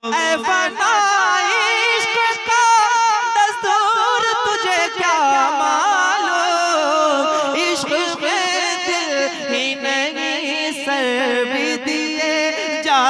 ऐ फना इश्क का दस्तूर तुझे क्या मालूम, इश्क में दिल ही नहीं सर भी दिए जा।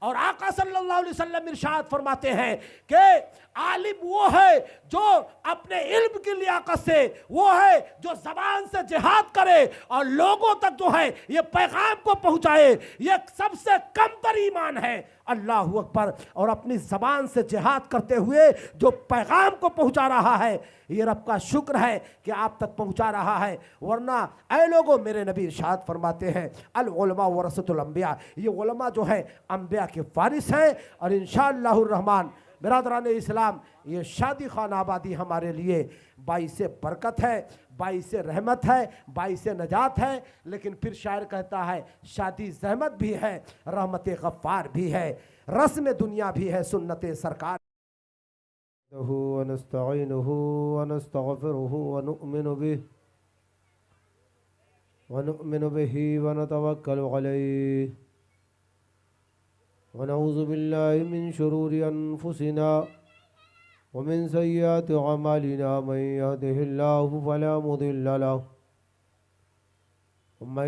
और आका सल्लल्लाहु अलैहि वसल्लम इरशाद फरमाते हैं कि आलिम वो है जो अपने इल्म की लियाकत से, वो है जो जबान से जिहाद करे और लोगों तक जो है ये पैगाम को पहुंचाए। ये सबसे कमतर ईमान है। अल्लाह अकबर। और अपनी जबान से जिहाद करते हुए जो पैगाम को पहुंचा रहा है, ये रब का शुक्र है कि आप तक पहुंचा रहा है। वरना ऐ लोगों, मेरे नबी इरशाद फरमाते हैं अल उलमा वरसतुल अंबिया, ये उलमा जो है अंबिया के वारिस हैं। और इंशाअल्लाहुर रहमान बिरादरान इस्लाम, ये शादी खान आबादी हमारे लिए बाइसे बरकत है, बाइसे रहमत है, बाइसे नजात है। लेकिन फिर शायर कहता है शादी जहमत भी है, रहमत गफ्फार भी है, रस्म दुनिया भी है, सुन्नत सरकार। वनस्तईनुहु वनस्तगफिरुहु वनुअमिनु बिही वनतवक्कलु अलैहि वनऊज़ु बिल्लाहि मिन शुरूरि अनफुसिना वमिन सय्यिआति अमालिना मन यहदिहिल्लाहु फला मुदिल्ल लहु वमन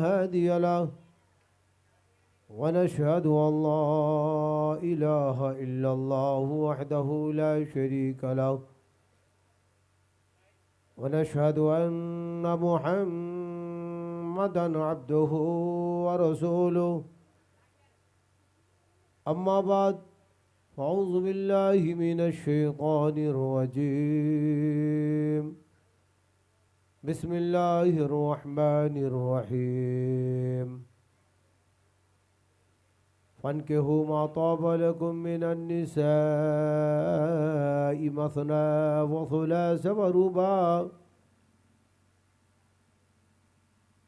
हादिय लहु वनशहदु अल्ला इलाहा इल्लल्लाहु वहदहु ला शरीका लहु वनशहदु अन्ना मुहम्मदन अब्दुहु व रसूलुहु। अम्मा बाद फ़अऊज़ु बिल्लाहि मिनश शैतानिर रजीम। बिस्मिल्लाहिर रहमानिर रहीम। फन्किहू मा ताब लकुम मिनन निसाइ मसना व सुलास व रुबा।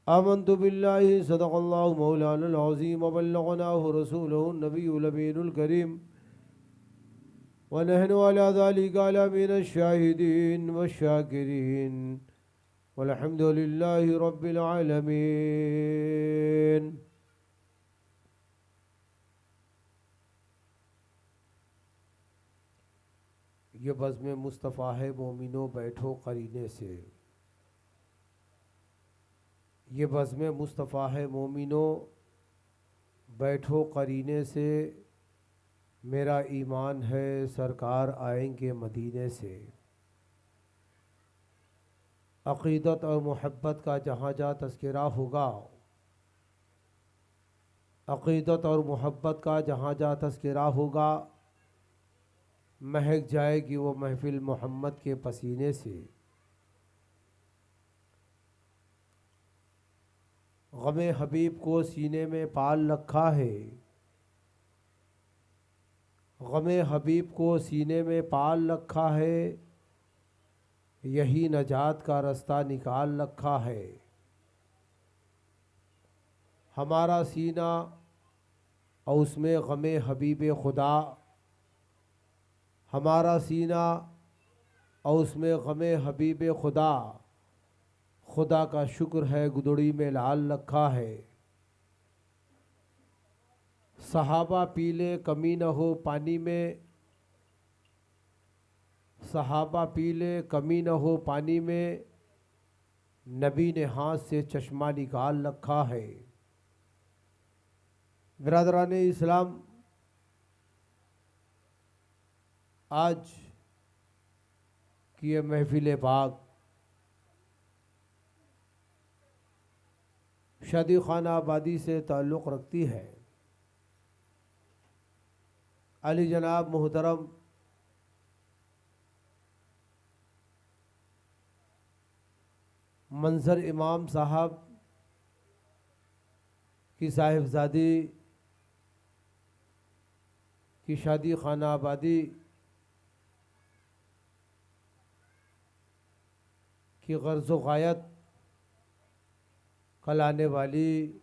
आमन्तु बिल्लाहि सदक़ल्लाहु मौलानल अज़ीम व बल्लगनाहु रसूलुहुन नबियुल अमीनुल करीम व नहनु अला ज़ालिका मिनश शाहिदीन व शाकिरीन वल्हम्दुलिल्लाहि रब्बिल आलमीन। ये बज़्म मुस्तफ़ा है मोमिनो बैठो करीने से, ये बज़्म मुस्तफ़ा है मोमिनो बैठो करीने से। मेरा ईमान है सरकार आएंगे मदीने से। अक़ीदत और मोहब्बत का जहाँ जहाँ तज़किरा होगा, अक़ीदत और मोहब्बत का जहाँ जहाँ तज़किरा होगा, महक जाएगी वो महफिल मोहम्मद के पसीने से। गमे हबीब को सीने में पाल रखा है, गमे हबीब को सीने में पाल रखा है, यही नजात का रास्ता निकाल रखा है। हमारा सीना और उसमें गमे हबीब खुदा, हमारा सीना और उसमें गमे हबीब खुदा, खुदा का शुक्र है गुदड़ी में लाल रखा है। सहाबा पीले कमी न हो पानी में, सहाबा पीले कमी न हो पानी में, नबी ने हाथ से चश्मा निकाल रखा है। बिरादरान इस्लाम, आज की ये महफिल बाग शादी खाना आबादी से ताल्लुक़ रखती है। अली जनाब मोहतरम मंजर इमाम साहब की साहिबजादी की शादी खाना आबादी की गर्ज़ गायत कल आने वाली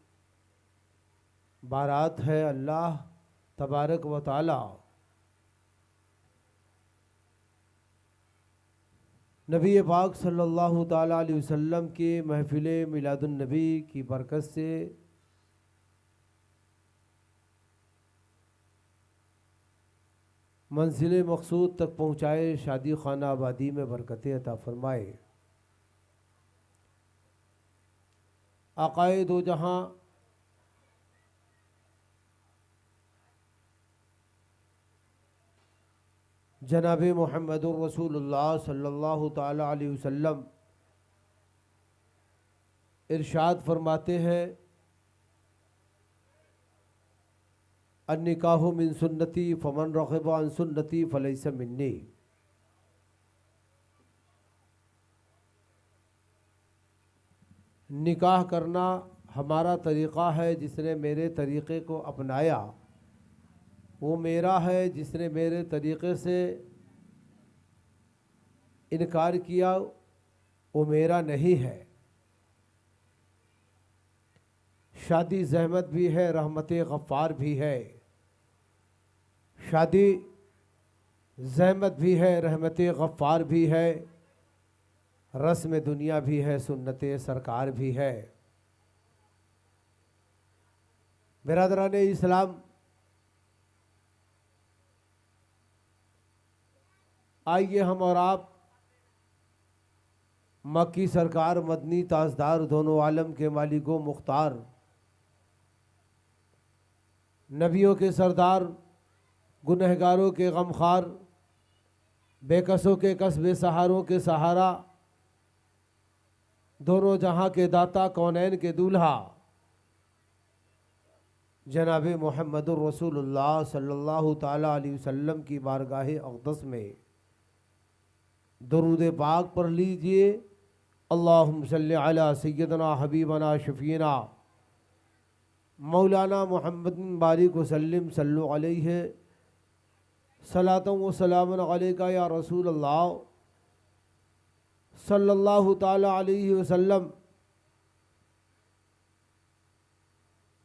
बारात है। अल्लाह तबारक व तआला नबी पाक सल्लल्लाहु ताला अलैहि वसल्लम के महफिल मिलादुन नबी की बरकत से मंजिल मकसूद तक पहुँचाए, शादी खाना आबादी में बरकतें अता फरमाए। आक़ाए दो जहाँ जनाब मुहम्मदुर रसूलुल्लाह सल्लल्लाहु ताला अलैहि वसल्लम इरशाद फरमाते हैं, अन्निकाहु मिन सुन्नती फमन रग़िब अन सुन्नती फलैसा मिन्नी। निकाह करना हमारा तरीक़ा है, जिसने मेरे तरीक़े को अपनाया वो मेरा है, जिसने मेरे तरीक़े से इनकार किया वो मेरा नहीं है। शादी ज़हमत भी है, रहमत गफ़ार भी है। शादी ज़हमत भी है, रहमत गफ़ार भी है, रस्म दुनिया भी है, सुन्नत सरकार भी है। बिरादरान इस्लाम, आइए हम और आप मक्की सरकार, मदनी ताजदार, दोनों आलम के मालिको मुख्तार, नबियों के सरदार, गुनहगारों के गमखार, बेकसों के कस, बेसहारों के सहारा, दोनों जहां के दाता, कौनैन के दूल्हा जनाब मुहम्मदुर रसूलुल्लाह सल्लल्लाहु ताला अलैहि वसल्लम की बारगाह अक़दस में दरूद पाक पढ़ लीजिए। अल्लाहुम्मा सल्लि अला सय्यदना हबीबना शफ़ीना मौलाना मुहम्मदिन बारिक वसल्लम सल्लु अलैहि सलातन व सलामन अलैका या रसूल अल्लाह सल्लल्लाहु ताला अलैहि वसल्लम।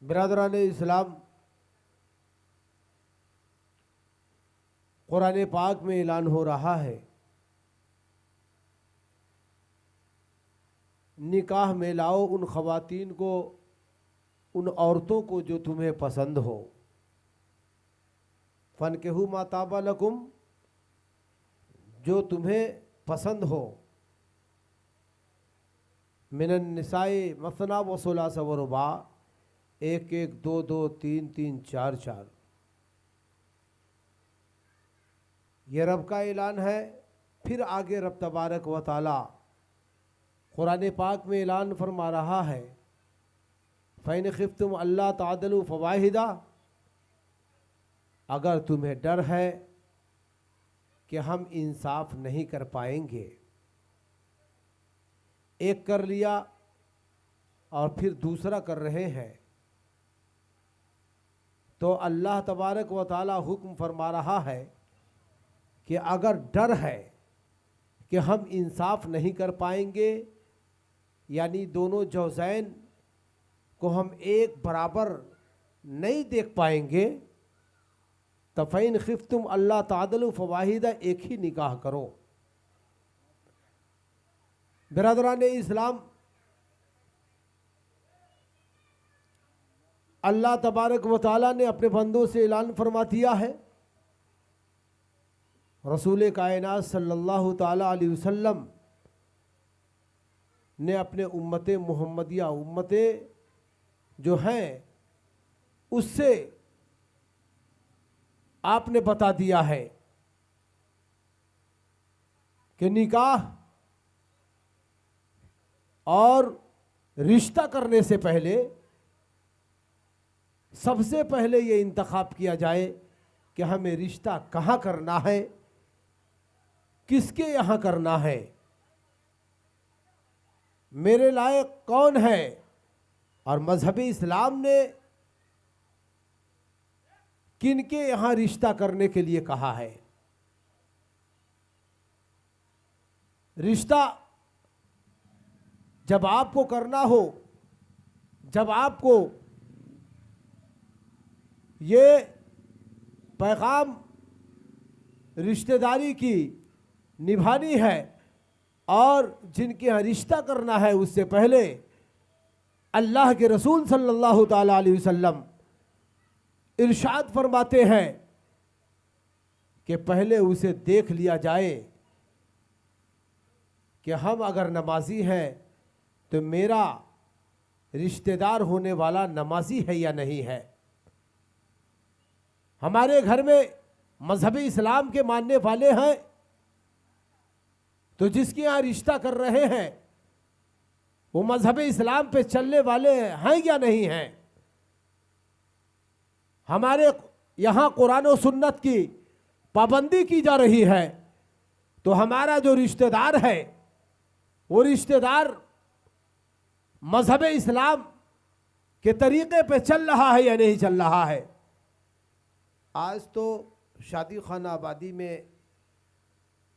बिरादरान इस्लाम, कुरान पाक में ऐलान हो रहा है, निकाह में लाओ उन ख़वातीन को, उन औरतों को जो तुम्हें पसंद हो। फ़नकिहू मा ताबा लकुम, जो तुम्हें पसंद हो। मिनन निसाए मसना व सुलास व रुबा, एक एक, दो दो, तीन तीन, चार चार। ये रब का ऐलान है। फिर आगे रब तबारक व ताला कुरान पाक में ऐलान फरमा रहा है, फ़ैन खिफ्तुम अल्ला तादलु फ़वाहिदा, अगर तुम्हें डर है कि हम इंसाफ नहीं कर पाएंगे, एक कर लिया और फिर दूसरा कर रहे हैं, तो अल्लाह तबारक व ताला हुक्म फरमा रहा है कि अगर डर है कि हम इंसाफ नहीं कर पाएंगे, यानी दोनों जौज़ैन को हम एक बराबर नहीं देख पाएंगे, तो फ़ैन खिफ्तुम अल्लाह तादलु फ़वाहिदा, एक ही निकाह करो। बिरादरान इस्लाम, अल्लाह तबारक व ताला ने अपने बंदों से ऐलान फरमा दिया है। रसूल कायनात सल्लल्लाहु ताला अलैहि वसल्लम ने अपने उम्मत मुहम्मदिया, उम्मते जो हैं, उससे आपने बता दिया है कि निकाह और रिश्ता करने से पहले सबसे पहले ये इंतखाब किया जाए कि हमें रिश्ता कहाँ करना है, किसके यहाँ करना है, मेरे लायक कौन है, और मजहब इस्लाम ने किनके यहाँ रिश्ता करने के लिए कहा है। रिश्ता जब आपको करना हो, जब आपको ये पैगाम रिश्तेदारी की निभानी है और जिनके यहाँ रिश्ता करना है, उससे पहले अल्लाह के रसूल सल्लल्लाहु ताला अलैहि वसल्लम इरशाद फरमाते हैं कि पहले उसे देख लिया जाए कि हम अगर नमाजी हैं तो मेरा रिश्तेदार होने वाला नमाजी है या नहीं है। हमारे घर में मजहब इस्लाम के मानने वाले हैं तो जिसके यहाँ रिश्ता कर रहे हैं वो मजहब इस्लाम पे चलने वाले हैं या नहीं हैं। हमारे यहाँ कुरान और सुन्नत की पाबंदी की जा रही है तो हमारा जो रिश्तेदार है वो रिश्तेदार मजहब इस्लाम के तरीके पे चल रहा है या नहीं चल रहा है। आज तो शादी खाना आबादी में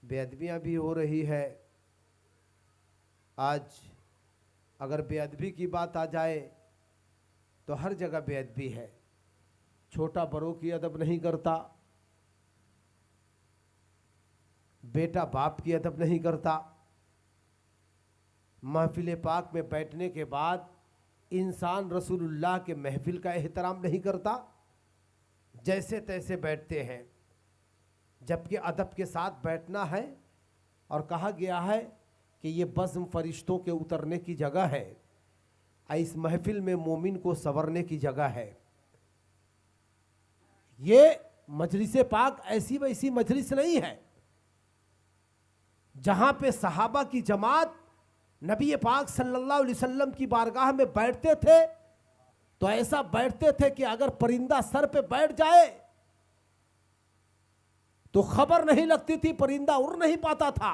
बेअदबियाँ भी हो रही है। आज अगर बेअदबी की बात आ जाए तो हर जगह बेअदबी है। छोटा बड़ों की अदब नहीं करता, बेटा बाप की अदब नहीं करता। महफिल पाक में बैठने के बाद इंसान रसूलुल्लाह के महफिल का एहतराम नहीं करता, जैसे तैसे बैठते हैं। जबकि अदब के साथ बैठना है और कहा गया है कि ये बज़्म फरिश्तों के उतरने की जगह है, इस महफिल में मोमिन को संवरने की जगह है। ये मजलिस पाक ऐसी वैसी मजलिस नहीं है जहां पे सहाबा की जमात नबी पाक सल्लल्लाहु अलैहि वसल्लम की बारगाह में बैठते थे तो ऐसा बैठते थे कि अगर परिंदा सर पे बैठ जाए तो खबर नहीं लगती थी, परिंदा उड़ नहीं पाता था।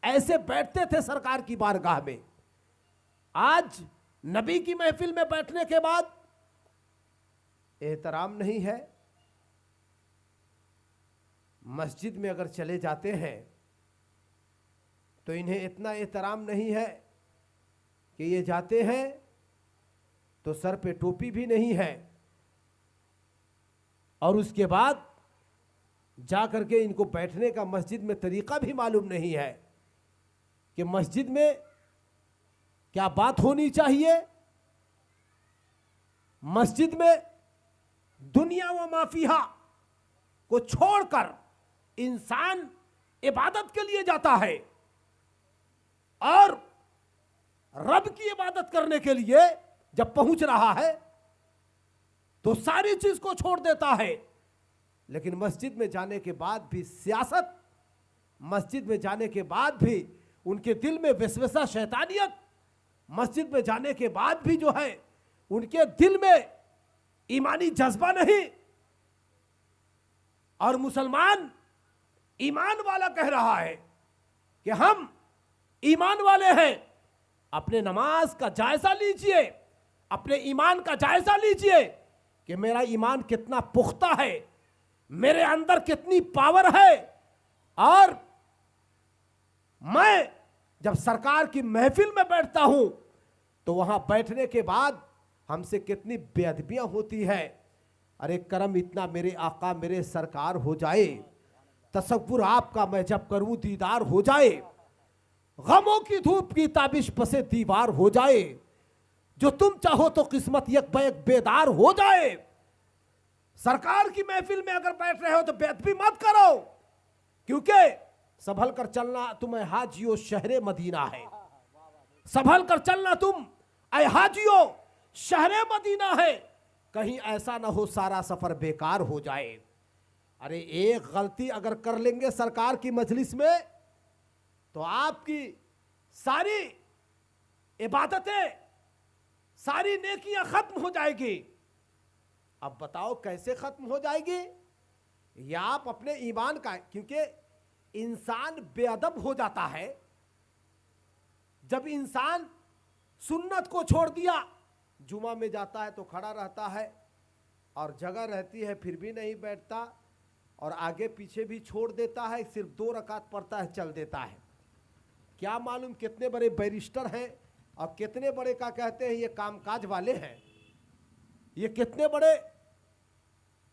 ऐसे बैठते थे सरकार की बारगाह में। आज नबी की महफिल में बैठने के बाद एहतराम नहीं है। मस्जिद में अगर चले जाते हैं तो इन्हें इतना एहतराम नहीं है कि ये जाते हैं तो सर पे टोपी भी नहीं है और उसके बाद जा करके इनको बैठने का मस्जिद में तरीका भी मालूम नहीं है कि मस्जिद में क्या बात होनी चाहिए। मस्जिद में दुनिया व माफिया को छोड़कर इंसान इबादत के लिए जाता है और रब की इबादत करने के लिए जब पहुंच रहा है तो सारी चीज को छोड़ देता है। लेकिन मस्जिद में जाने के बाद भी सियासत, मस्जिद में जाने के बाद भी उनके दिल में वसवसा शैतानियत, मस्जिद में जाने के बाद भी जो है उनके दिल में ईमानी जज्बा नहीं। और मुसलमान ईमान वाला कह रहा है कि हम ईमान वाले हैं। अपने नमाज का जायजा लीजिए, अपने ईमान का जायजा लीजिए कि मेरा ईमान कितना पुख्ता है, मेरे अंदर कितनी पावर है। और मैं जब सरकार की महफिल में बैठता हूं तो वहां बैठने के बाद हमसे कितनी बेअदबियां होती है। अरे करम इतना मेरे आका मेरे सरकार हो जाए, तसव्वुर आपका मैं जब करूं दीदार हो जाए, गमों की धूप की ताबिश पसे दीवार हो जाए, जो तुम चाहो तो किस्मत एक बैक बेदार हो जाए। सरकार की महफिल में अगर बैठ रहे हो तो बेअदबी मत करो, क्योंकि संभल कर चलना तुम हाजियो शहरे मदीना है। संभल कर चलना तुम ऐ हाजियो शहरे मदीना है, कहीं ऐसा ना हो सारा सफर बेकार हो जाए। अरे एक गलती अगर कर लेंगे सरकार की मजलिस में तो आपकी सारी इबादतें, सारी नेकियां खत्म हो जाएगी। अब बताओ कैसे खत्म हो जाएगी? या आप अपने ईमान का, क्योंकि इंसान बेअदब हो जाता है जब इंसान सुन्नत को छोड़ दिया। जुमा में जाता है तो खड़ा रहता है और जगह रहती है फिर भी नहीं बैठता और आगे पीछे भी छोड़ देता है, सिर्फ 2 रकात पढ़ता है, चल देता है। क्या मालूम कितने बड़े बैरिस्टर हैं और कितने बड़े का कहते हैं ये कामकाज वाले हैं, ये कितने बड़े।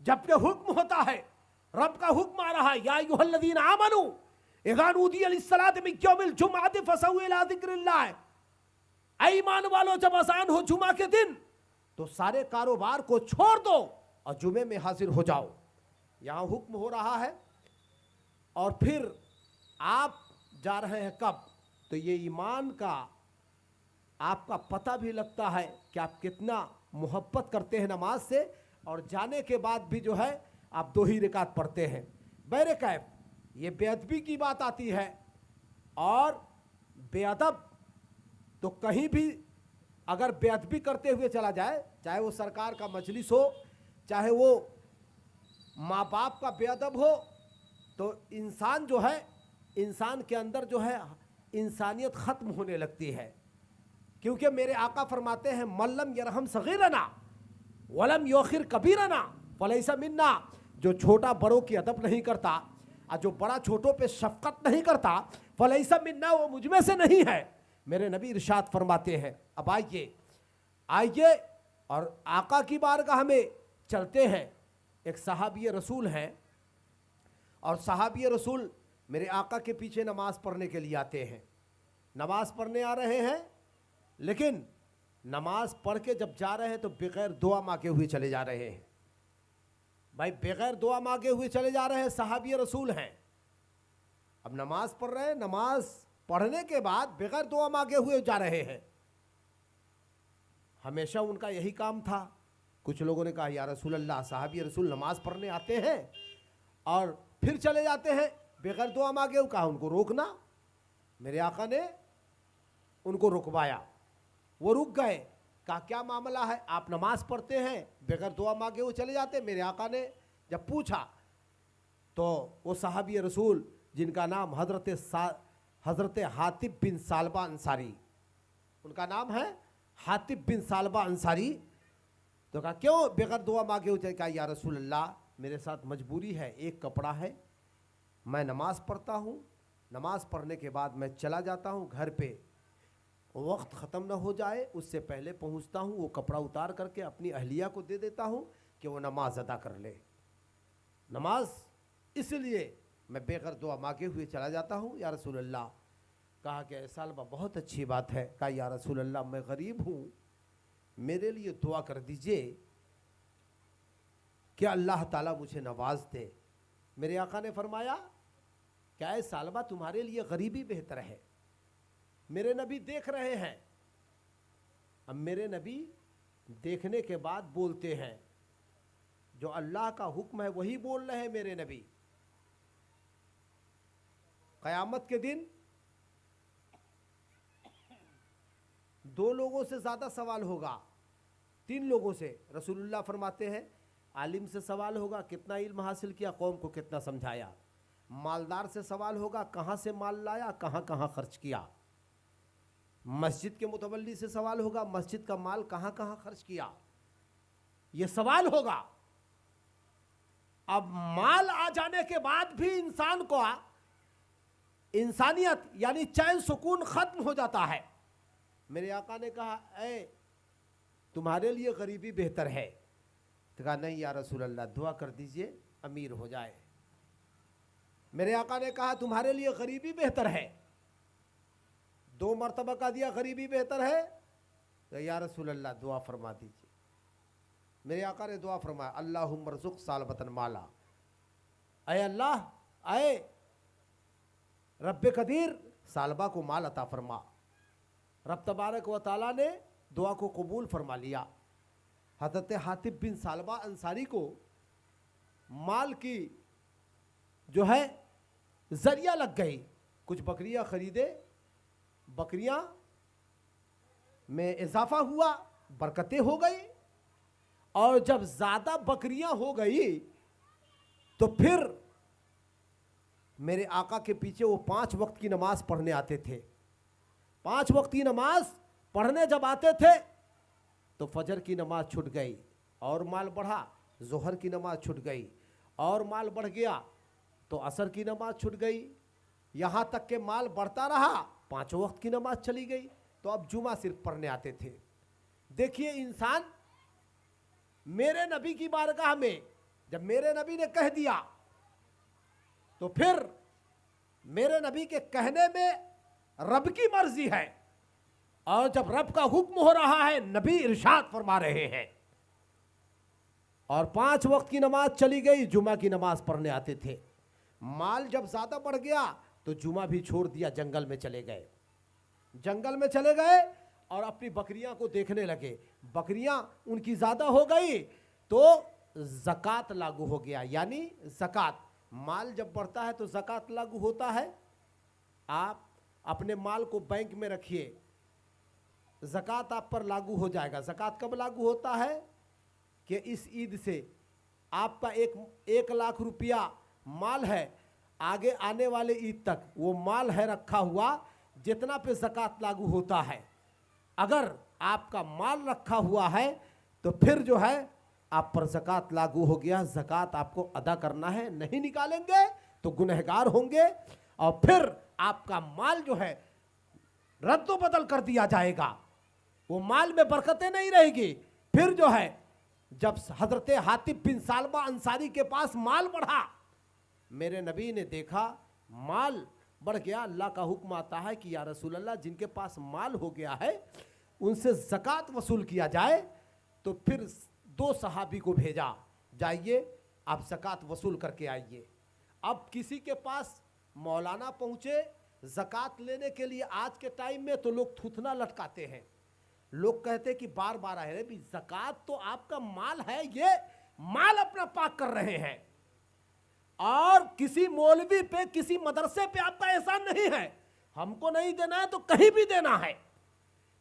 जब ये हुक्म होता है, रब का हुक्म आ रहा है, या अय्युहल्लज़ीना आमनू इज़ा नूदिया लिस्सलाति मिन यौमिल जुमअति फसअू इला ज़िक्रिल्लाह। ऐ ईमान वालों, जब अज़ान हो जुमा के दिन तो सारे कारोबार को छोड़ दो और जुमे में हाजिर हो जाओ। यहां हुक्म हो रहा है और फिर आप जा रहे हैं कब, तो ये ईमान का आपका पता भी लगता है कि आप कितना मोहब्बत करते हैं नमाज से। और जाने के बाद भी जो है आप 2 ही रकात पढ़ते हैं। बैरे कैफ, ये बेअदबी की बात आती है। और बेअदब तो कहीं भी अगर बेअदबी करते हुए चला जाए, चाहे वो सरकार का मजलिस हो, चाहे वो माँ बाप का बेअदब हो, तो इंसान जो है, इंसान के अंदर जो है इंसानियत ख़त्म होने लगती है। क्योंकि मेरे आका फरमाते हैं, मल्लम यरहम सगीरना वलम योखिर कबीरना फलैसा मिन्ना। जो छोटा बड़ों की अदब नहीं करता और जो बड़ा छोटों पे शफकत नहीं करता, फलैसा मिन्ना, वो मुझ में से नहीं है। मेरे नबी इरशाद फरमाते हैं। अब आइए और आका की बारगाह में चलते हैं। एक सहाबी रसूल हैं और सहाबी रसूल मेरे आका के पीछे नमाज पढ़ने के लिए आते हैं। नमाज पढ़ने आ रहे हैं, लेकिन नमाज पढ़ के जब जा रहे हैं तो बगैर दुआ मांगे हुए चले जा रहे हैं। भाई बगैर दुआ मांगे हुए चले जा रहे हैं, सहाबी रसूल हैं। अब नमाज पढ़ रहे हैं, नमाज पढ़ने के बाद बगैर दुआ मांगे हुए जा रहे हैं। हमेशा उनका यही काम था। कुछ लोगों ने कहा, या रसूल अल्लाह, सहाबी रसूल नमाज पढ़ने आते हैं और फिर चले जाते हैं बगैर दुआ मांगे। कहा उनको रोकना। मेरे आका ने उनको रुकवाया, वो रुक गए। कहा क्या मामला है, आप नमाज पढ़ते हैं बगैर दुआ मांगे वो चले जाते। मेरे आका ने जब पूछा तो वो सहाबी रसूल जिनका नाम हज़रत हातिब बिन सालबा अंसारी, उनका नाम है हातिब बिन सालबा अंसारी, तो कहा क्यों बगैर दुआ मांगे हुए? कहा या रसूल अल्लाह, मेरे साथ मजबूरी है, एक कपड़ा है, मैं नमाज पढ़ता हूँ, नमाज पढ़ने के बाद मैं चला जाता हूँ घर पे, वक्त ख़त्म ना हो जाए उससे पहले पहुँचता हूँ, वो कपड़ा उतार करके अपनी अहलिया को दे देता हूँ कि वो नमाज अदा कर ले। नमाज इसलिए मैं बेगैर दुआ मांगे हुए चला जाता हूँ या रसूल अल्लाह। कहा कि ऐसा बहुत अच्छी बात है। कहा या रसूल अल्लाह, मैं गरीब हूँ, मेरे लिए दुआ कर दीजिए कि अल्लाह ताला मुझे नवाज दे। मेरे आका ने फरमाया, क्या है सालबा, तुम्हारे लिए गरीबी बेहतर है। मेरे नबी देख रहे हैं। अब मेरे नबी देखने के बाद बोलते हैं, जो अल्लाह का हुक्म है वही बोल रहे हैं मेरे नबी। क़यामत के दिन 2 लोगों से ज़्यादा सवाल होगा, 3 लोगों से। रसूलुल्लाह फरमाते हैं, आलिम से सवाल होगा, कितना इल्म हासिल किया, कौम को कितना समझाया। मालदार से सवाल होगा, कहाँ से माल लाया, कहाँ कहाँ खर्च किया। मस्जिद के मुतवल्ली से सवाल होगा, मस्जिद का माल कहाँ कहाँ खर्च किया। ये सवाल होगा। अब माल आ जाने के बाद भी इंसान को इंसानियत यानी चैन सुकून खत्म हो जाता है। मेरे आका ने कहा, ऐ तुम्हारे लिए गरीबी बेहतर है। तो कहा नहीं या रसूल अल्लाह, दुआ कर दीजिए अमीर हो जाए। मेरे आका ने कहा तुम्हारे लिए गरीबी बेहतर है। 2 मरतबा का दिया, गरीबी बेहतर है। तो या रसूल अल्लाह दुआ फरमा दीजिए। मेरे आका ने दुआ फरमाया, अल्लाहुम्मा रज़ुक़ सालबतन माला, अय अल्लाह, अय रब्बे कदीर, सालबा को माल अता फरमा। रब तबारक व तआला ने दुआ को कबूल फरमा लिया। हज़रत हातिब बिन सालबा अंसारी को माल की जो है जरिया लग गई। कुछ बकरियां खरीदे, बकरियां में इजाफा हुआ, बरकतें हो गई। और जब ज़्यादा बकरियां हो गई तो फिर मेरे आका के पीछे वो 5 वक्त की नमाज पढ़ने आते थे। 5 वक्त की नमाज पढ़ने जब आते थे तो फजर की नमाज छूट गई और माल बढ़ा, जोहर की नमाज छूट गई और माल बढ़ गया तो असर की नमाज छूट गई। यहाँ तक के माल बढ़ता रहा, 5 वक्त की नमाज चली गई। तो अब जुमा सिर्फ पढ़ने आते थे। देखिए इंसान, मेरे नबी की बारगाह में जब मेरे नबी ने कह दिया तो फिर मेरे नबी के कहने में रब की मर्जी है। और जब रब का हुक्म हो रहा है, नबी इरशाद फरमा रहे हैं। और 5 वक्त की नमाज चली गई, जुमा की नमाज पढ़ने आते थे। माल जब ज्यादा बढ़ गया तो जुमा भी छोड़ दिया, जंगल में चले गए। जंगल में चले गए और अपनी बकरियां को देखने लगे। बकरियां उनकी ज्यादा हो गई तो ज़कात लागू हो गया। यानी ज़कात, माल जब बढ़ता है तो ज़कात लागू होता है। आप अपने माल को बैंक में रखिए, ज़कात आप पर लागू हो जाएगा। ज़कात कब लागू होता है कि इस ईद से आपका 1 लाख रुपया माल है, आगे आने वाले ईद तक वो माल है रखा हुआ, जितना पे ज़कात लागू होता है। अगर आपका माल रखा हुआ है तो फिर जो है आप पर ज़कात लागू हो गया। ज़कात आपको अदा करना है, नहीं निकालेंगे तो गुनहगार होंगे और फिर आपका माल जो है रद्दो बदल कर दिया जाएगा, वो माल में बरकतें नहीं रहेगी। फिर जो है जब हजरत हातिब बिन सालबा अंसारी के पास माल बढ़ा, मेरे नबी ने देखा माल बढ़ गया, अल्लाह का हुक्म आता है कि या रसूल अल्लाह, जिनके पास माल हो गया है उनसे ज़कात वसूल किया जाए। तो फिर 2 सहाबी को भेजा, जाइए आप ज़कात वसूल करके आइए। अब किसी के पास मौलाना पहुंचे ज़कात लेने के लिए, आज के टाइम में तो लोग थूथना लटकाते हैं। लोग कहते हैं कि बार बार आए रहे भी, ज़कात तो आपका माल है, ये माल अपना पाक कर रहे हैं और किसी मौलवी पे, किसी मदरसे पे आपका एहसान नहीं है। हमको नहीं देना है तो कहीं भी देना है,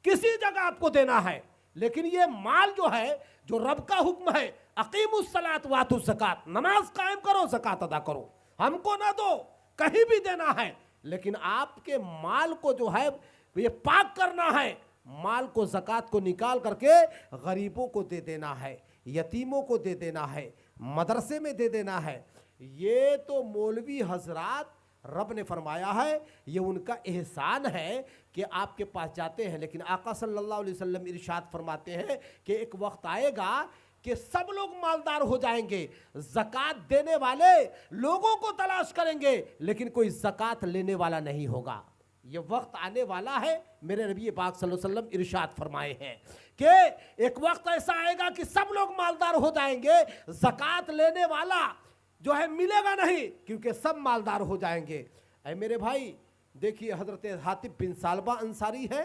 किसी जगह आपको देना है, लेकिन ये माल जो है, जो रब का हुक्म है, अकीमुस्सलात वातुज़ ज़कात, नमाज कायम करो, ज़कात अदा करो, हमको ना दो, कहीं भी देना है, लेकिन आपके माल को जो है ये पाक करना है। माल को, ज़कात को निकाल करके गरीबों को दे देना है, यतीमों को दे देना है, मदरसे में दे देना है। ये तो मौलवी हजरात, रब ने फरमाया है ये उनका एहसान है कि आपके पास जाते हैं। लेकिन आका सल्लल्लाहु अलैहि वसल्लम इरशाद फरमाते हैं कि एक वक्त आएगा कि सब लोग मालदार हो जाएंगे, ज़कात देने वाले लोगों को तलाश करेंगे, लेकिन कोई ज़कात लेने वाला नहीं होगा। ये वक्त आने वाला है, मेरे नबी पाक सल्लल्लाहु अलैहि वसल्लम इरशाद फरमाए हैं कि एक वक्त ऐसा आएगा कि सब लोग मालदार हो जाएंगे, ज़कात लेने वाला जो है मिलेगा नहीं, क्योंकि सब मालदार हो जाएंगे। ऐ मेरे भाई, देखिए हजरत हातिब बिन सालबा अंसारी है,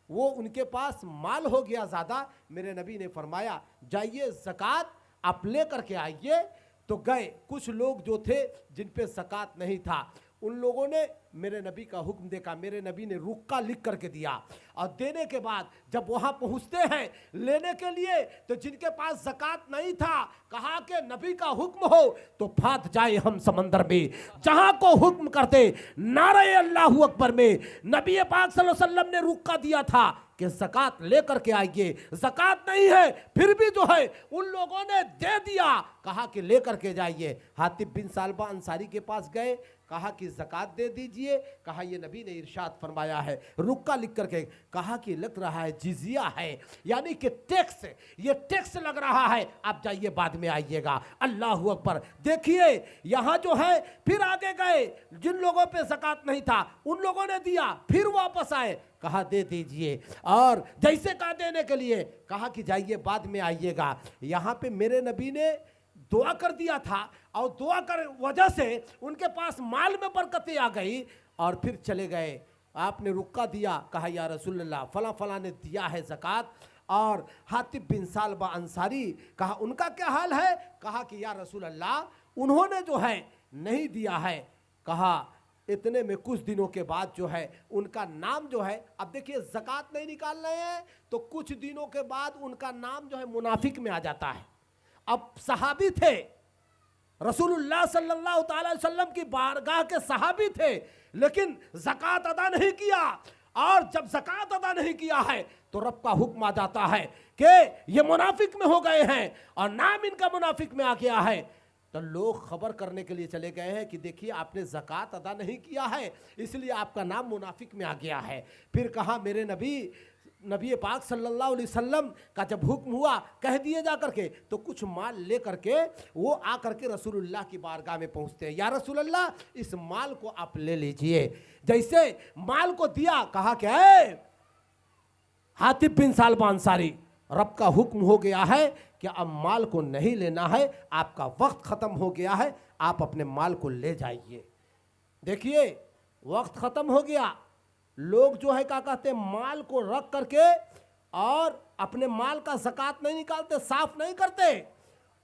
वो उनके पास माल हो गया ज़्यादा। मेरे नबी ने फरमाया जाइए ज़कात आप ले करके आइए। तो गए, कुछ लोग जो थे जिन पे ज़कात नहीं था, उन लोगों ने मेरे नबी का हुक्म देखा, मेरे नबी ने रुक्का लिख करके दिया और देने के बाद जब वहां पहुंचते हैं लेने के लिए, तो जिनके पास ज़कात नहीं था, कहा कि नबी का हुक्म हो तो फात जाए हम समंदर में, जहां को हुक्म करते नारे अल्लाहु अकबर में। नबी पाक सल्लल्लाहु अलैहि वसल्लम ने रुक्का दिया था कि ज़कात लेकर के आइए। ज़कात नहीं है, फिर भी जो है उन लोगों ने दे दिया, कहा कि लेकर के जाइए। हातिब बिन सालबा अंसारी के पास गए, कहा कि ज़कात दे दीजिए। कहा ये नबी ने इरशाद फरमाया है, रुक्का लिख करके। कहा कि लग रहा है जिजिया है, यानी कि टैक्स, ये टैक्स लग रहा है, आप जाइए बाद में आइएगा। अल्लाहु अकबर। देखिए यहाँ जो है फिर आगे गए, जिन लोगों पे ज़कात नहीं था उन लोगों ने दिया, फिर वापस आए, कहा दे दीजिए। और जैसे कहा देने के लिए, कहा कि जाइए बाद में आइएगा। यहाँ पे मेरे नबी ने दुआ कर दिया था और दुआ कर वजह से उनके पास माल में बरकतें आ गई और फिर चले गए। आपने रुक्का दिया, कहा या रसूलल्लाह फला फला ने दिया है ज़कात। और हातिब बिन सालबा अंसारी, कहा उनका क्या हाल है? कहा कि या रसूलल्लाह उन्होंने जो है नहीं दिया है। कहा इतने में कुछ दिनों के बाद जो है उनका नाम जो है, अब देखिए ज़कात नहीं निकाल रहे हैं तो कुछ दिनों के बाद उनका नाम जो है मुनाफिक में आ जाता है। अब सहाबी थे, रसूलुल्लाह सल्लल्लाहु अलैहि वसल्लम की बारगाह के सहाबी थे, लेकिन ज़कात अदा नहीं किया। और जब ज़कात अदा नहीं किया है तो रब का हुक्म आ जाता है कि ये मुनाफिक में हो गए हैं और नाम इनका मुनाफिक में आ गया है। तो लोग खबर करने के लिए चले गए हैं कि देखिए आपने ज़कात अदा नहीं किया है, इसलिए आपका नाम मुनाफिक में आ गया है। फिर कहा मेरे नबी पाक सल्लल्लाहु अलैहि वसल्लम का जब हुक्म हुआ, कह दिए जा करके, तो कुछ माल ले करके वो आ करके रसूलुल्लाह की बारगाह में पहुंचते हैं। या रसूलल्लाह इस माल को आप ले लीजिए। जैसे माल को दिया, कहा कि हातिब बिन सालबा अंसारी, रब का हुक्म हो गया है कि अब माल को नहीं लेना है, आपका वक्त ख़त्म हो गया है, आप अपने माल को ले जाइए। देखिए वक्त ख़त्म हो गया, लोग जो है क्या कहते हैं, माल को रख करके और अपने माल का ज़कात नहीं निकालते, साफ नहीं करते।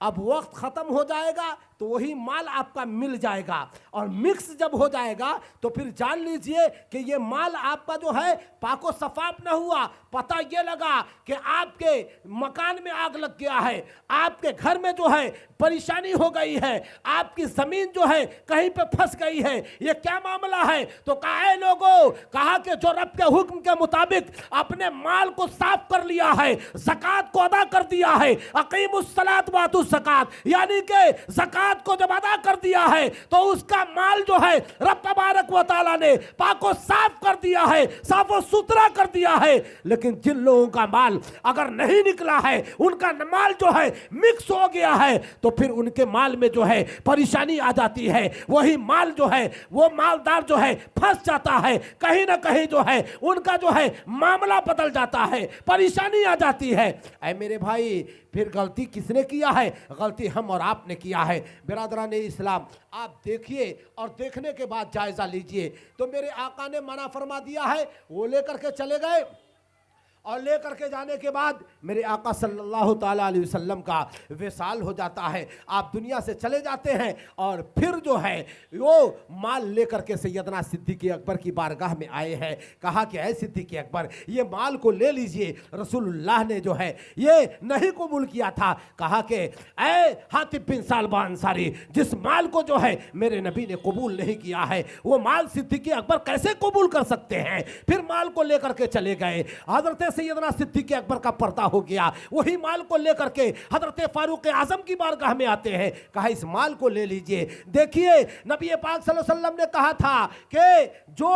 अब वक्त ख़त्म हो जाएगा तो वही माल आपका मिल जाएगा, और मिक्स जब हो जाएगा तो फिर जान लीजिए कि ये माल आपका जो है पाको सफाफ न हुआ। पता ये लगा कि आपके मकान में आग लग गया है, आपके घर में जो है परेशानी हो गई है, आपकी ज़मीन जो है कहीं पे फंस गई है, ये क्या मामला है? तो कहा लोगों, कहा कि जो रब के हुक्म के मुताबिक अपने माल को साफ कर लिया है, ज़कात को अदा कर दिया है, अकीमुस्सलात वातुस ज़कात, यानी कि ज़कात को जब अदा कर दिया है तो उसका माल जो है रब तबारक व तआला ने पाको साफ कर दिया है, साफ और सुथरा कर दिया है। लेकिन जिन लोगों का माल अगर नहीं निकला है, उनका माल जो है मिक्स हो गया है, तो फिर उनके माल में जो है परेशानी आ जाती है। वही माल जो है वो मालदार जो है फंस जाता है, कहीं ना कहीं जो है उनका जो है मामला बदल जाता है, परेशानी आ जाती है। ऐ मेरे भाई, फिर गलती किसने किया है? गलती हम और आपने किया है। बिरादरान इस्लाम, आप देखिए और देखने के बाद जायजा लीजिए। तो मेरे आका ने मना फरमा दिया है, वो लेकर के चले गए, और लेकर के जाने के बाद मेरे आका सल्लल्लाहु ताला अलैहि वसल्लम का विसाल हो जाता है, आप दुनिया से चले जाते हैं। और फिर जो है वो माल लेकर के सैयदना सिद्दीक़ अकबर की बारगाह में आए हैं। कहा कि ऐ सिद्दीक़ अकबर, ये माल को ले लीजिए। रसूलुल्लाह ने जो है ये नहीं कबूल किया था। कहा कि ऐ हातिब बिन सालबा अंसारी, जिस माल को जो है मेरे नबी ने कबूल नहीं किया है, वो माल सिद्दीक़ अकबर कैसे कबूल कर सकते हैं? फिर माल को लेकर के चले गए। हजरत सैयदना सिद्दीक़ अकबर का पर्दा हो गया। वही माल को लेकर के हजरत फारूक आजम की बारगाह में आते हैं। कहा इस माल को ले लीजिए। देखिए नबी पाक सल्लल्लाहु अलैहि वसल्लम ने कहा था कि जो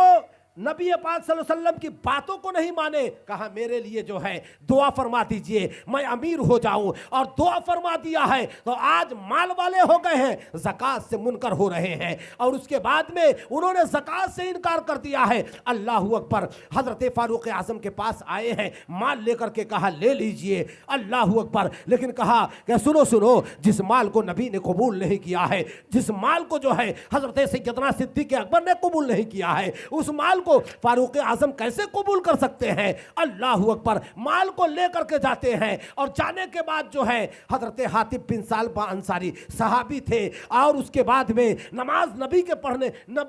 नबी पाक सल्लल्लाहु अलैहि वसल्लम की बातों को नहीं माने, कहा मेरे लिए जो है दुआ फरमा दीजिए, मैं अमीर हो जाऊं। और दुआ फरमा दिया है तो आज माल वाले हो गए हैं, ज़कात से मुनकर हो रहे हैं। और उसके बाद में उन्होंने ज़कात से इनकार कर दिया है। अल्लाह अकबर, हज़रत फारूक आज़म के पास आए हैं, माल लेकर के कहा ले लीजिए। अल्लाह अकबर, लेकिन कहा कि सुनो सुनो, जिस माल को नबी ने कबूल नहीं किया है, जिस माल को जो है हज़रत सैयदना सिद्दीक़ अकबर ने कबूल नहीं किया है, उस माल को फारूक आजम कैसे कबूल कर सकते हैं? अल्लाह अकबर। माल को लेकर के जाते हैं, और जाने के बाद जो है हजरत हातिब बिन सालबा अंसारी सहाबी थे, और उसके बाद में नमाज नबी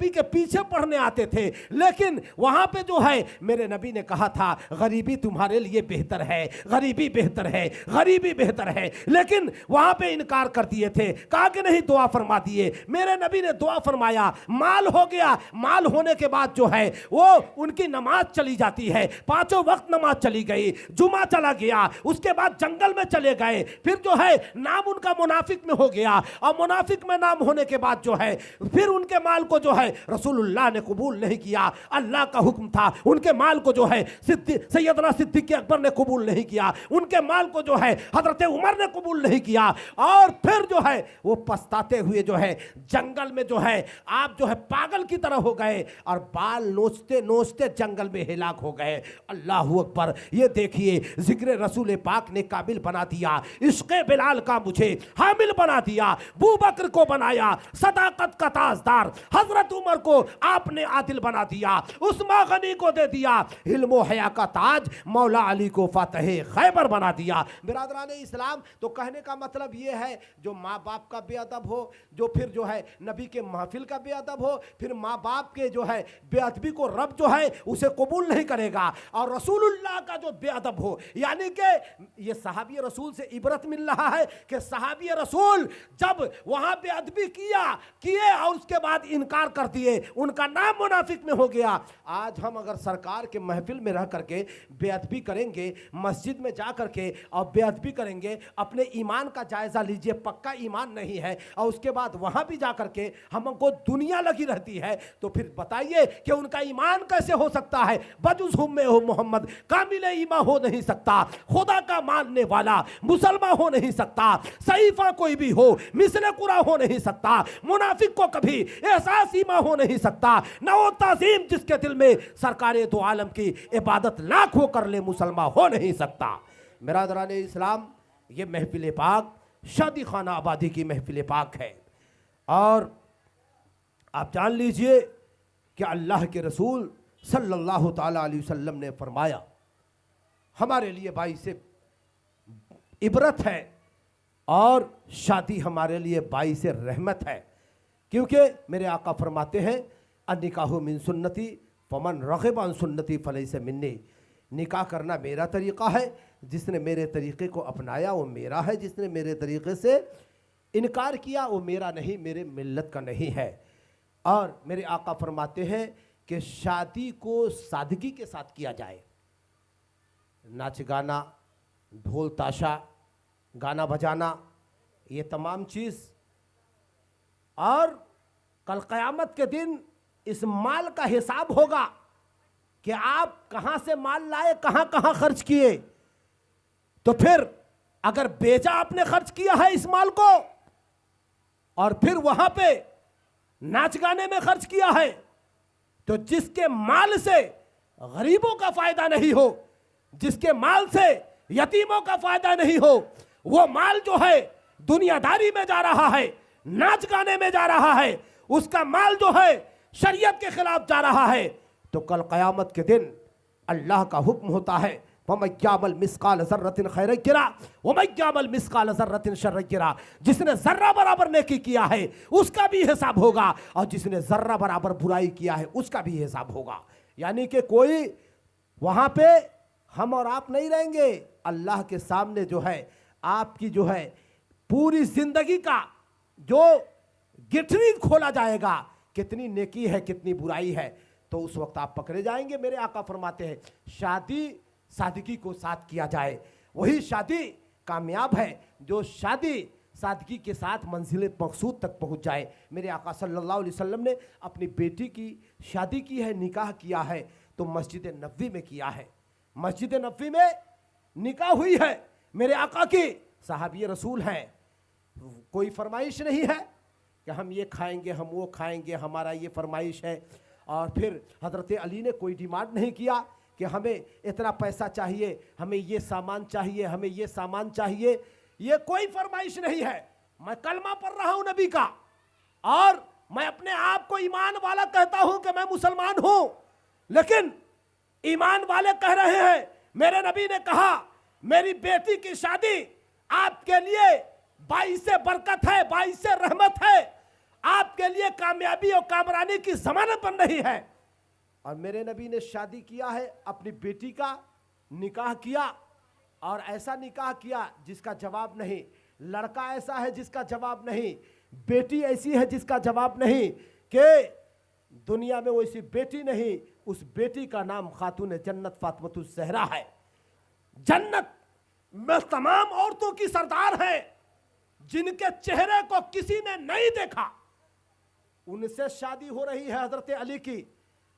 के पीछे पढ़ने आते थे। लेकिन वहां पे जो है मेरे नबी ने कहा था गरीबी तुम्हारे लिए बेहतर है, गरीबी बेहतर है, गरीबी बेहतर है। लेकिन वहां पे इनकार कर दिए थे, कहा कि नहीं, दुआ फरमा दिए। मेरे नबी ने दुआ फरमाया, माल हो गया। माल होने के बाद जो है वो उनकी नमाज चली जाती है, पांचों वक्त नमाज चली गई, जुमा चला गया। उसके बाद जंगल में चले गए। फिर जो है नाम उनका मुनाफिक में हो गया, और मुनाफिक में नाम होने के बाद जो है फिर उनके माल को जो है रसूलुल्लाह ने कबूल नहीं किया। अल्लाह का हुक्म था, उनके माल को जो है सैयदना सिद्दीक़ अकबर ने कबूल नहीं किया, उनके माल को जो है हजरत उमर ने कबूल नहीं किया। और फिर जो है वो पछताते हुए जो है जंगल में जो है आप जो है पागल की तरह हो गए, और बाल नोचते नोचते जंगल में हिलाक हो गए। अल्लाह अकबर। ये देखिए जिक्र रसूल पाक ने काबिल बना दिया, इश्क़े बिलाल का मुझे हामिल बना दिया, अबू बकर को बनाया सदाकत का ताजदार, हजरत उमर को आपने आदिल बना दिया, उस्मान गनी को दे दिया इल्म हया का ताज, मौला अली को फातह खैबर बना दिया। बिरादरान इस्लाम, तो कहने का मतलब ये है जो माँ बाप का बेअदब हो, जो फिर जो है नबी के महफिल का बेअदब हो, फिर माँ बाप के जो है बेअदबी को रब जो है उसे कबूल नहीं करेगा। और रसूलुल्लाह का जो बेअदब हो, यानी कि ये सहाबी रसूल से इबरत मिल रहा है कि सहाबी रसूल जब वहां बेअदबी किए और उसके बाद इनकार कर दिए, उनका नाम मुनाफिक में हो गया। आज हम अगर सरकार के महफिल में रह करके बेअदबी करेंगे, मस्जिद में जा करके और बेअदबी करेंगे, अपने ईमान का जायजा लीजिए, पक्का ईमान नहीं है, और उसके बाद वहां भी जा करके हमको दुनिया लगी रहती है, तो फिर बताइए कि उनका ईमान कैसे हो सकता है? बजुज़ हुम्मे हो मोहम्मद कामिल ईमान हो नहीं सकता, खुदा का मानने वाला मुसलमान हो नहीं सकता, सहीफा कोई भी हो मिसले कुरा हो नहीं सकता, मुनाफिक को कभी एहसास ईमान हो नहीं सकता, न वो ताज़ीम जिसके दिल में सरकारे दो आलम की इबादत लाख हो कर ले मुसलमान हो नहीं सकता। बिरादरान इस्लाम, ये महफिल पाक शादी खाना आबादी की महफिल पाक है। और आप जान लीजिए कि अल्लाह के रसूल सल्लल्लाहु ताला अलैहि वसल्लम ने फरमाया, हमारे लिए बाइस इबरत है और शादी हमारे लिए बाइस रहमत है। क्योंकि मेरे आका फरमाते हैं, अन्निकाहु मिन सुन्नती फमन रग़िब अन सुन्नती फलैसा मिन्नी। निकाह करना मेरा तरीक़ा है, जिसने मेरे तरीक़े को अपनाया वो मेरा है, जिसने मेरे तरीक़े से इनकार किया वो मेरा नहीं, मेरे मिल्लत का नहीं है। और मेरे आका फरमाते हैं कि शादी को सादगी के साथ किया जाए। नाच गाना, ढोल ताशा, गाना बजाना, ये तमाम चीज़। और कल क़यामत के दिन इस माल का हिसाब होगा कि आप कहाँ से माल लाए, कहाँ कहाँ खर्च किए। तो फिर अगर बेचा आपने खर्च किया है इस माल को और फिर वहाँ पे नाच गाने में खर्च किया है, तो जिसके माल से गरीबों का फायदा नहीं हो, जिसके माल से यतीमों का फायदा नहीं हो, वो माल जो है दुनियादारी में जा रहा है, नाच गाने में जा रहा है, उसका माल जो है शरीयत के खिलाफ जा रहा है, तो कल क़यामत के दिन अल्लाह का हुक्म होता है, वमन यअमल मिस्काल ज़र्रतिन खैरन यरा वमन यअमल मिस्काल ज़र्रतिन शर्रन यरा। जिसने ज़र्रा बराबर नेकी किया है उसका भी हिसाब होगा और जिसने ज़र्रा बराबर बुराई किया है उसका भी हिसाब होगा। यानी कि कोई वहाँ पे हम और आप नहीं रहेंगे, अल्लाह के सामने जो है आपकी जो है पूरी जिंदगी का जो गिठरी खोला जाएगा, कितनी नेकी है कितनी बुराई है, तो उस वक्त आप पकड़े जाएंगे। मेरे आका फरमाते हैं शादी सादगी को साथ किया जाए, वही शादी कामयाब है जो शादी सादगी के साथ मंजिल मकसूद तक पहुंच जाए। मेरे आका सल्लल्लाहु अलैहि वसल्लम ने अपनी बेटी की शादी की है, निकाह किया है, तो मस्जिद नबवी में किया है। मस्जिद नबवी में निकाह हुई है, मेरे आका की सहाबी रसूल हैं। कोई फरमाइश नहीं है कि हम ये खाएंगे हम वो खाएंगे, हमारा ये फरमाइश है। और फिर हज़रत अली ने कोई डिमांड नहीं किया कि हमें इतना पैसा चाहिए, हमें ये सामान चाहिए, हमें ये सामान चाहिए, ये कोई फरमाइश नहीं है। मैं कलमा पढ़ रहा हूँ नबी का और मैं अपने आप को ईमान वाला कहता हूँ कि मैं मुसलमान हूँ, लेकिन ईमान वाले कह रहे हैं, मेरे नबी ने कहा मेरी बेटी की शादी आपके लिए बाइस बरकत है, बाइस रहमत है, आपके लिए कामयाबी और कामरानी की जमानत बन रही है। और मेरे नबी ने शादी किया है, अपनी बेटी का निकाह किया और ऐसा निकाह किया जिसका जवाब नहीं, लड़का ऐसा है जिसका जवाब नहीं, बेटी ऐसी है जिसका जवाब नहीं, कि दुनिया में वैसी बेटी नहीं। उस बेटी का नाम खातून जन्नत फातिमतुज़ ज़हरा है। जन्नत में तमाम औरतों की सरदार है, जिनके चेहरे को किसी ने नहीं देखा, उनसे शादी हो रही है हजरत अली की।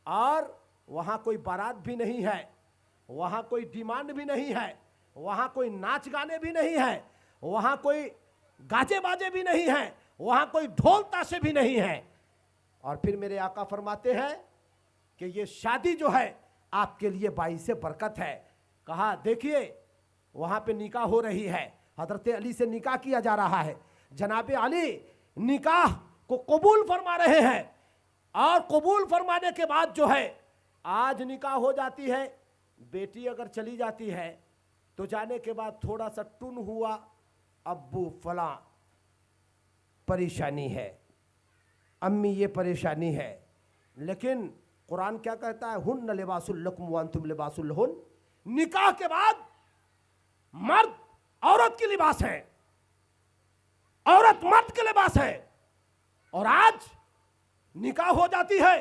और वहाँ कोई बारात भी नहीं है, वहाँ कोई डिमांड भी नहीं है, वहाँ कोई नाच गाने भी नहीं है, वहाँ कोई गाजे बाजे भी नहीं है, वहाँ कोई ढोल ताशे भी नहीं है। और फिर मेरे आका फरमाते हैं कि ये शादी जो है आपके लिए बाइस बरकत है। कहा देखिए वहाँ पे निकाह हो रही है, हजरत अली से निकाह किया जा रहा है, जनाब अली निकाह को कबूल फरमा रहे हैं। और कबूल फरमाने के बाद जो है आज निकाह हो जाती है, बेटी अगर चली जाती है तो जाने के बाद थोड़ा सा टुन हुआ, अब्बू फला परेशानी है, अम्मी ये परेशानी है। लेकिन कुरान क्या कहता है, हुन्ना लिबासुल लकुम व अंतुम लिबासुल लहुन। निकाह के बाद मर्द औरत की लिबास है, औरत मर्द के लिबास है। और आज निकाह हो जाती है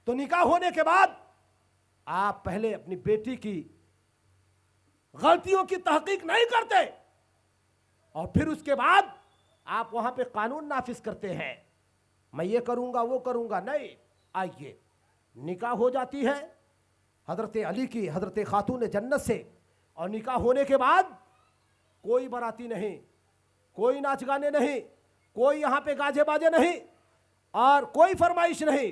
तो निकाह होने के बाद आप पहले अपनी बेटी की गलतियों की तहकीक नहीं करते और फिर उसके बाद आप वहां पे कानून नाफिज करते हैं, मैं ये करूंगा वो करूंगा। नहीं, आइए निकाह हो जाती है हजरत अली की, हजरत खातून जन्नत से। और निकाह होने के बाद कोई बाराती नहीं, कोई नाच गाने नहीं, कोई यहाँ पे गाजे बाजे नहीं और कोई फरमाइश नहीं।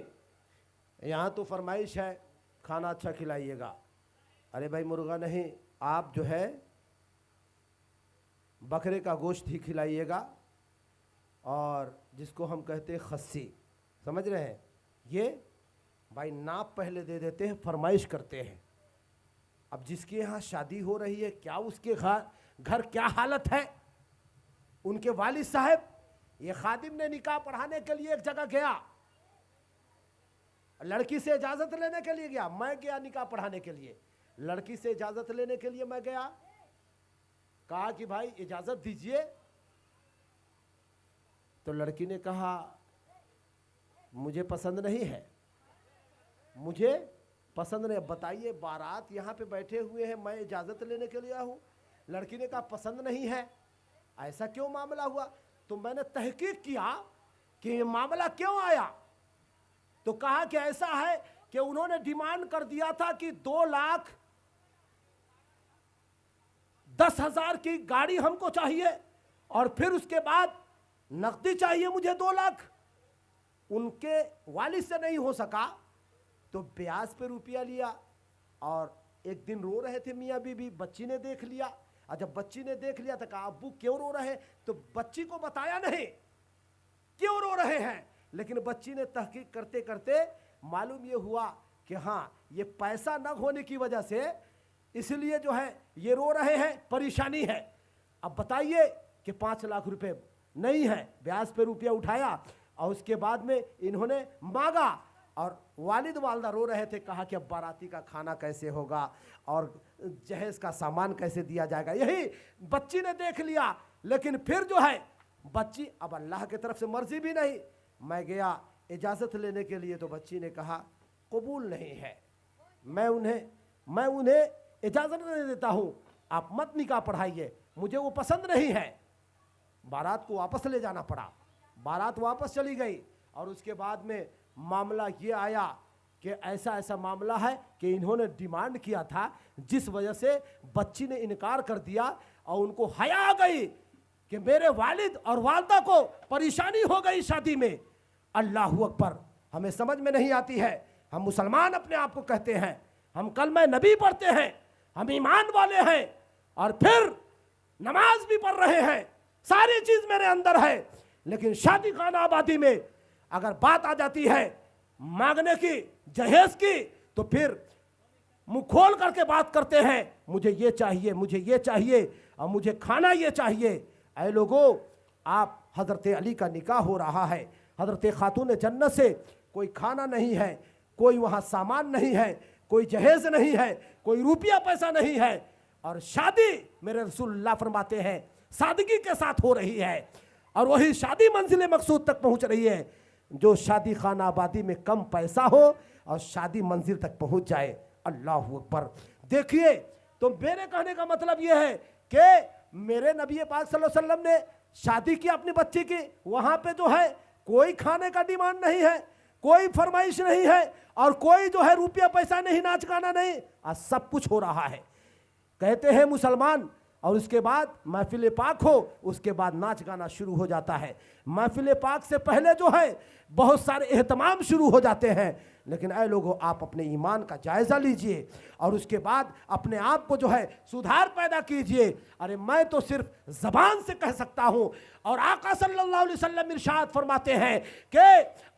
यहाँ तो फरमाइश है खाना अच्छा खिलाइएगा, अरे भाई मुर्गा नहीं, आप जो है बकरे का गोश्त ही खिलाइएगा, और जिसको हम कहते हैं खस्सी, समझ रहे हैं, ये भाई नाप पहले दे देते हैं, फरमाइश करते हैं। अब जिसके यहाँ शादी हो रही है, क्या उसके घर क्या हालत है। उनके वालिद साहब, ये खादिम ने निकाह पढ़ाने के लिए एक जगह गया, लड़की से इजाजत लेने के लिए गया। मैं गया निकाह पढ़ाने के लिए, लड़की से इजाजत लेने के लिए मैं गया, कहा कि भाई इजाजत दीजिए। तो लड़की ने कहा मुझे पसंद नहीं है, मुझे पसंद नहीं। बताइए, बारात यहाँ पे बैठे हुए हैं, मैं इजाजत लेने के लिए आया हूँ। लड़की ने कहा पसंद नहीं है, ऐसा क्यों मामला हुआ। तो मैंने तहकीक किया कि ये मामला क्यों आया। तो कहा कि ऐसा है कि उन्होंने डिमांड कर दिया था कि 2,10,000 की गाड़ी हमको चाहिए, और फिर उसके बाद नकदी चाहिए मुझे 2 लाख। उनके वालिद से नहीं हो सका तो ब्याज पे रुपया लिया, और एक दिन रो रहे थे मियाँ बीबी, बच्ची ने देख लिया, और जब बच्ची ने देख लिया तो कहा अब्बू क्यों रो रहे हैं। तो बच्ची को बताया नहीं क्यों रो रहे हैं, लेकिन बच्ची ने तहकीक करते करते मालूम ये हुआ कि हाँ, ये पैसा न होने की वजह से इसलिए जो है ये रो रहे हैं, परेशानी है। अब बताइए कि 5 लाख रुपए नहीं है, ब्याज पे रुपया उठाया, और उसके बाद में इन्होंने मांगा, और वालिद वालदा रो रहे थे। कहा कि अब बाराती का खाना कैसे होगा और जहेज का सामान कैसे दिया जाएगा। यही बच्ची ने देख लिया, लेकिन फिर जो है बच्ची, अब अल्लाह की तरफ से मर्जी भी नहीं। मैं गया इजाज़त लेने के लिए, तो बच्ची ने कहा कबूल नहीं है, मैं उन्हें इजाज़त नहीं देता हूँ, आप मत निकाह पढ़ाइए, मुझे वो पसंद नहीं है। बारात को वापस ले जाना पड़ा, बारात वापस चली गई, और उसके बाद में मामला ये आया कि ऐसा ऐसा मामला है कि इन्होंने डिमांड किया था, जिस वजह से बच्ची ने इनकार कर दिया, और उनको हया आ गई कि मेरे वालिद और वालदा को परेशानी हो गई शादी में। अल्लाह अकबर, हमें समझ में नहीं आती है। हम मुसलमान अपने आप को कहते हैं, हम कलमा नबी पढ़ते हैं, हम ईमान वाले हैं, और फिर नमाज भी पढ़ रहे हैं, सारी चीज मेरे अंदर है, लेकिन शादी खाना आबादी में अगर बात आ जाती है मांगने की, जहेज की, तो फिर मुंह खोल करके बात करते हैं, मुझे ये चाहिए, मुझे ये चाहिए, और मुझे खाना ये चाहिए। ऐ लोगों, आप हजरत अली का निकाह हो रहा है, हजरत खातून जन्नत से कोई खाना नहीं है, कोई वहाँ सामान नहीं है, कोई जहेज नहीं है, कोई रुपया पैसा नहीं है, और शादी मेरे रसूलुल्लाह फरमाते हैं सादगी के साथ हो रही है, और वही शादी मंजिल मकसूद तक पहुँच रही है। जो शादी खाना आबादी में कम पैसा हो और शादी मंजिल तक पहुँच जाए। अल्लाह अकबर। देखिए, तो मेरे कहने का मतलब यह है कि मेरे नबी पाक सल्लल्लाहु अलैहि वसल्लम ने शादी की अपनी बच्ची की, वहाँ पे जो है कोई खाने का डिमांड नहीं है, कोई फरमाइश नहीं है, और कोई जो है रुपया पैसा नहीं, नाच गाना नहीं, आज सब कुछ हो रहा है। कहते हैं मुसलमान, और उसके बाद महफिल पाक हो, उसके बाद नाच गाना शुरू हो जाता है। महफिल पाक से पहले जो है बहुत सारे एहतमाम शुरू हो जाते हैं। लेकिन ऐ लोगों, आप अपने ईमान का जायज़ा लीजिए, और उसके बाद अपने आप को जो है सुधार पैदा कीजिए। अरे मैं तो सिर्फ ज़बान से कह सकता हूँ, और आका सल्लल्लाहु अलैहि वसल्लम इरशाद फरमाते हैं कि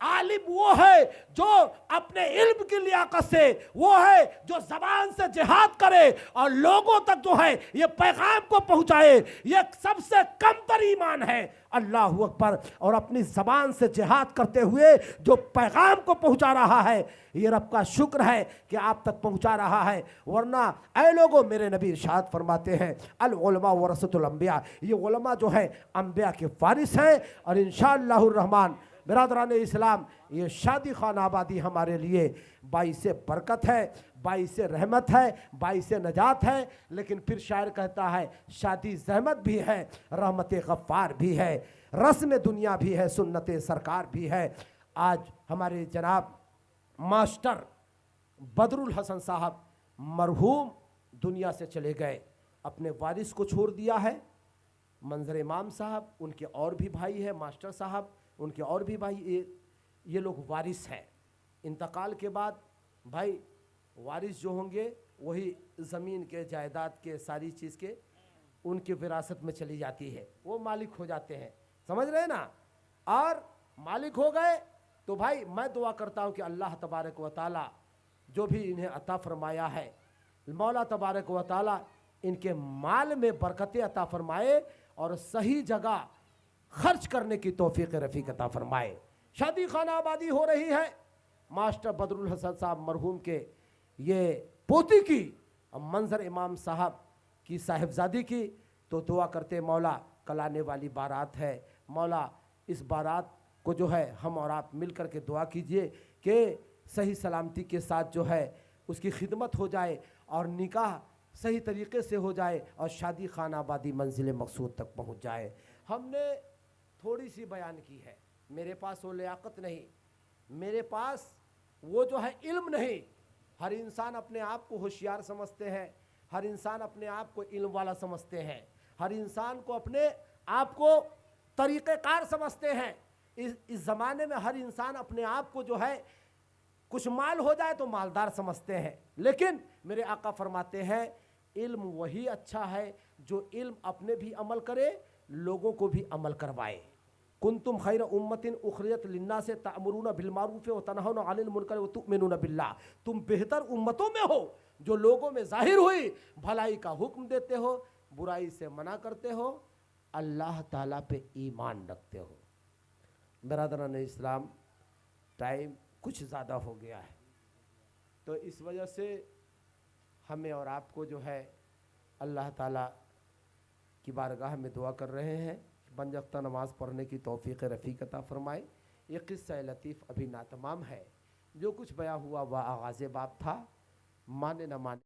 आलिम वो है जो अपने इल्म की लियाकत से, वो है जो ज़बान से जिहाद करे और लोगों तक जो है ये पैगाम को पहुँचाए। ये सबसे कम तर ईमान है। अल्लाह अकबर। और अपनी ज़बान से जिहाद करते हुए जो पैगाम को पहुँचा रहा है, ये रब का शुक्र है कि आप तक पहुँचा रहा है। वरना ऐ लोगों, मेरे नबी इरशाद फरमाते हैं अल उलमा वरसतुल अंबिया, ये उलमा जो है अंबिया के वारिस हैं। और इंशाअल्लाहुर रहमान बिरादरान इस्लाम, ये शादी खाना आबादी हमारे लिए बाइस बरकत है, बाइस रहमत है, बाइस नजात है। लेकिन फिर शायर कहता है शादी जहमत भी है, रहमत गफ़ार भी है, रस्म दुनिया भी है, सुन्नत सरकार भी है। आज हमारे जनाब मास्टर बदरुल हसन साहब मरहूम दुनिया से चले गए, अपने वारिस को छोड़ दिया है। मंजर इमाम साहब, उनके और भी भाई हैं, मास्टर साहब उनके और भी भाई, ये लोग वारिस हैं। इंतकाल के बाद भाई वारिस जो होंगे वही ज़मीन के, जायदाद के, सारी चीज़ के उनकी विरासत में चली जाती है, वो मालिक हो जाते हैं। समझ रहे हैं ना? और मालिक हो गए तो भाई मैं दुआ करता हूँ कि अल्लाह तबारक व ताला जो भी इन्हें अता फरमाया है, मौला तबारक व ताला इनके माल में बरकतें अता फरमाए और सही जगह खर्च करने की तौफीक रफ़ीक अता फरमाए। शादी खाना आबादी हो रही है मास्टर बदरुल हसन साहब मरहूम के ये पोती की, मंजर इमाम साहब की साहिबजादी की, तो दुआ करते मौला कल आने वाली बारात है, मौला इस बारात को जो है हम और आप मिल कर के दुआ कीजिए कि सही सलामती के साथ जो है उसकी खिदमत हो जाए और निकाह सही तरीके से हो जाए और शादी खाना आबादी मंजिल मकसूद तक पहुंच जाए। हमने थोड़ी सी बयान की है, मेरे पास वो लियाकत नहीं, मेरे पास वो जो है इल्म नहीं। हर इंसान अपने आप को होशियार समझते हैं, हर इंसान अपने आप को इल्म वाला समझते हैं, हर इंसान को अपने आप को तरीक़ेकार समझते हैं। इस ज़माने में हर इंसान अपने आप को जो है कुछ माल हो जाए तो मालदार समझते हैं, लेकिन मेरे आका फरमाते हैं इल्म वही अच्छा है जो इल्म अपने भी अमल करे, लोगों को भी अमल करवाए। कुंतुम खैर उम्मतिन उखरियत लिन्नास तअमुरूना बिल मारूफ व तनहौना अनिल मुनकर व तुमिनूना बिल्लाह। तुम बेहतर उम्मतों में हो जो लोगों में जाहिर हुई भलाई का हुक्म देते हो, बुराई से मना करते हो, अल्लाह ताला पे ईमान रखते हो। बरादरान इस्लाम, टाइम कुछ ज़्यादा हो गया है, तो इस वजह से हमें और आपको जो है अल्लाह ताला की बारगाह में दुआ कर रहे हैं पंजक्ता नमाज़ पढ़ने की तौफीक रफ़ीक अता फरमाए। ये क़िस्सा लतीफ़ अभी नातमाम है, जो कुछ बयां हुआ वह आगाज़ बाब था, माने न माने